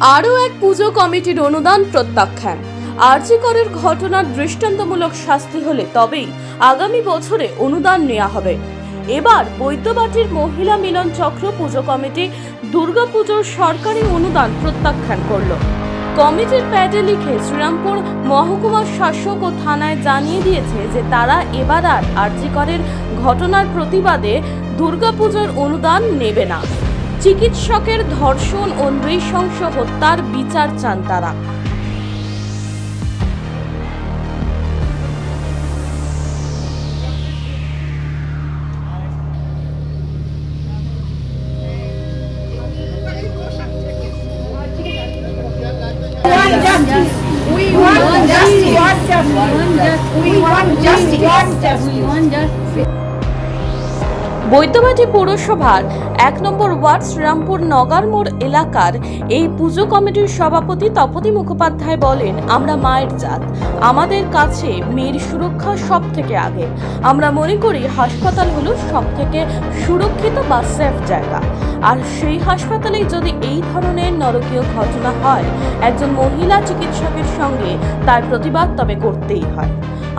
আরও এক পুজো কমিটির অনুদান প্রত্যাখ্যান। আরজি করের ঘটনার দৃষ্টান্তমূলক শাস্তি হলে তবেই আগামী বছরে অনুদান নেওয়া হবে। এবার বৈদ্যবাটির মহিলা মিলন চক্র পুজো কমিটি দুর্গাপুজোর সরকারি অনুদান প্রত্যাখ্যান করল। কমিটির প্যাডে লিখে শ্রীরামপুর মহকুমা শাসক ও থানায় জানিয়ে দিয়েছে যে তারা এবার আর আরজি করের ঘটনার প্রতিবাদে দুর্গাপুজোর অনুদান নেবে না। চিকিৎসকের ধর্ষণ ও নৃশংস হত্যার বিচার চান তারা। বৈদ্যবাটি পৌরসভার 1 নম্বর ওয়ার্ড শ্রীরামপুর নগর মোড় এলাকার এই পুজো কমিটির সভাপতি তপতি মুখোপাধ্যায় বলেন, আমরা মায়ের জাত, আমাদের কাছে মেয়ের সুরক্ষা সব থেকে আগে। আমরা মনে করি হাসপাতাল হলো সব থেকে সুরক্ষিত বা সেফ জায়গা। আর সেই হাসপাতালে যদি এই ধরনের নরকীয় ঘটনা হয়, একজন মহিলা চিকিৎসকের সঙ্গে তার প্রতিবাদ তবে করতেই হয়।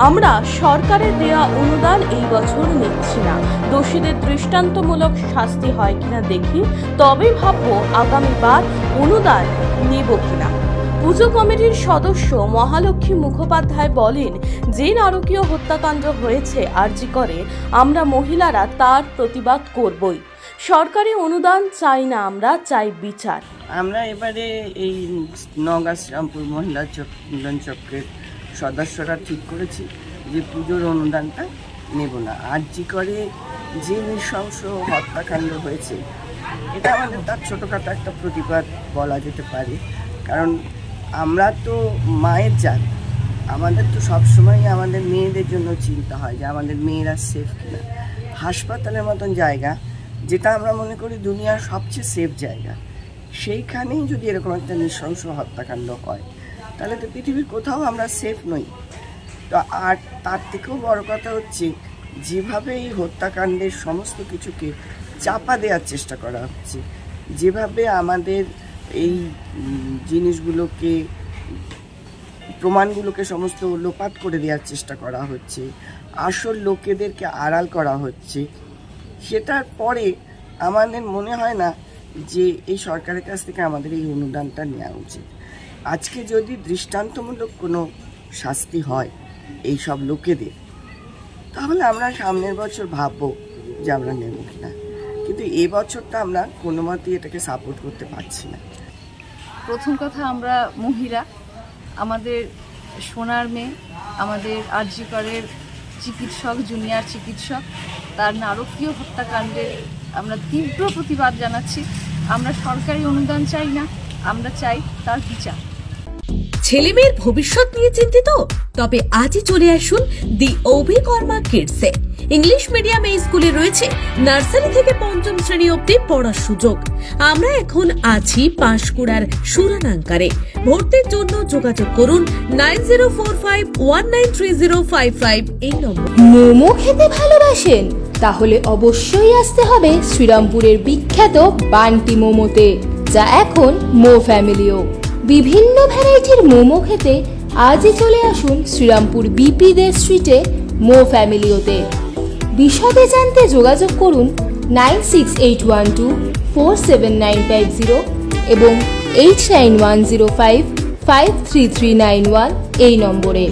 আমরা সরকারের দেয়া অনুদান এই বছর নিচ্ছি না। দোষীদের দৃষ্টান্তমূলক শাস্তি হয় কিনা দেখি, তবেই ভাববো আগামীবার অনুদান নেব কিনা। পুজো কমিটির সদস্য মহালক্ষ্মী মুখোপাধ্যায় বলেন, যে নারকীয় হত্যাকাণ্ড হয়েছে আরজি করে, আমরা মহিলারা তার প্রতিবাদ করবই। সরকারি অনুদান চাই না, আমরা চাই বিচার। আমরা এবারে এই নওগাঁ শ্রীরামপুর মহিলা মিলন চক্রের সদস্যরা ঠিক করেছি যে পুজোর অনুদানটা নেব না। আরজি করে যে নৃশংস হত্যাকাণ্ড হয়েছে, এটা আমাদের তার ছোটোখাটো একটা প্রতিবাদ বলা যেতে পারে। কারণ আমরা তো মায়ের জাত, আমাদের তো সবসময় আমাদের মেয়েদের জন্য চিন্তা হয় যে আমাদের মেয়েরা সেফ কিনা। হাসপাতালের মতন জায়গা, যেটা আমরা মনে করি দুনিয়ার সবচেয়ে সেফ জায়গা, সেইখানেই যদি এরকম একটা নৃশংস হত্যাকাণ্ড হয়, তাহলে তো পৃথিবীর কোথাও আমরা সেফ নই। তো আর তার থেকেও বড় কথা হচ্ছে, যেভাবে এই হত্যাকাণ্ডের সমস্ত কিছুকে চাপা দেওয়ার চেষ্টা করা হচ্ছে, যেভাবে আমাদের এই জিনিসগুলোকে, প্রমাণগুলোকে সমস্ত লোপাট করে দেওয়ার চেষ্টা করা হচ্ছে, আসল লোকেদেরকে আড়াল করা হচ্ছে, সেটার পরে আমাদের মনে হয় না যে এই সরকারের কাছ থেকে আমাদের এই অনুদানটা নেওয়া উচিত। আজকে যদি দৃষ্টান্তমূলক কোনো শাস্তি হয় এই সব লোকেদের, তাহলে আমরা সামনের বছর ভাববো যে আমরা নেব কিনা। কিন্তু এবছরটা আমরা কোনো মতেই এটাকে সাপোর্ট করতে পারছি না। প্রথম কথা, আমরা মহিলা, আমাদের সোনার মেয়ে, আমাদের আরজি করের চিকিৎসক, জুনিয়র চিকিৎসক, তার নারকীয় হত্যাকাণ্ডের আমরা তীব্র প্রতিবাদ জানাচ্ছি। আমরা সরকারি অনুদান চাই না, আমরা চাই তার বিচার। ছেলেমেয়ের ভবিষ্যৎ নিয়ে চিন্তিত? তবে আজই চলে আসুন দি অভিকর্মা কিডসে। ইংলিশ মিডিয়াম এই স্কুলে রয়েছে নার্সারি থেকে 5ম শ্রেণী অবধি পড়ার সুযোগ। আমরা এখন আছি পাঁশকুড়ার সুরানাঙ্কারে। ভর্তির জন্য যোগাযোগ করুন 9045193055 এই নম্বরে। মোমো খেতে ভালোবাসেন? তাহলে অবশ্যই আসতে হবে শ্রীরামপুরের বিখ্যাত বান্টি মোমোতে, যা এখন মো ফ্যামিলিও। বিভিন্ন ভ্যারাইটির মোমো খেতে আজই চলে আসুন শ্রীরামপুর বিপি দে স্ট্রিটে মো ফ্যামিলিওতে। বিশদে জানতে যোগাযোগ করুন 9681247950 এবং 8910553391 এই নম্বরে।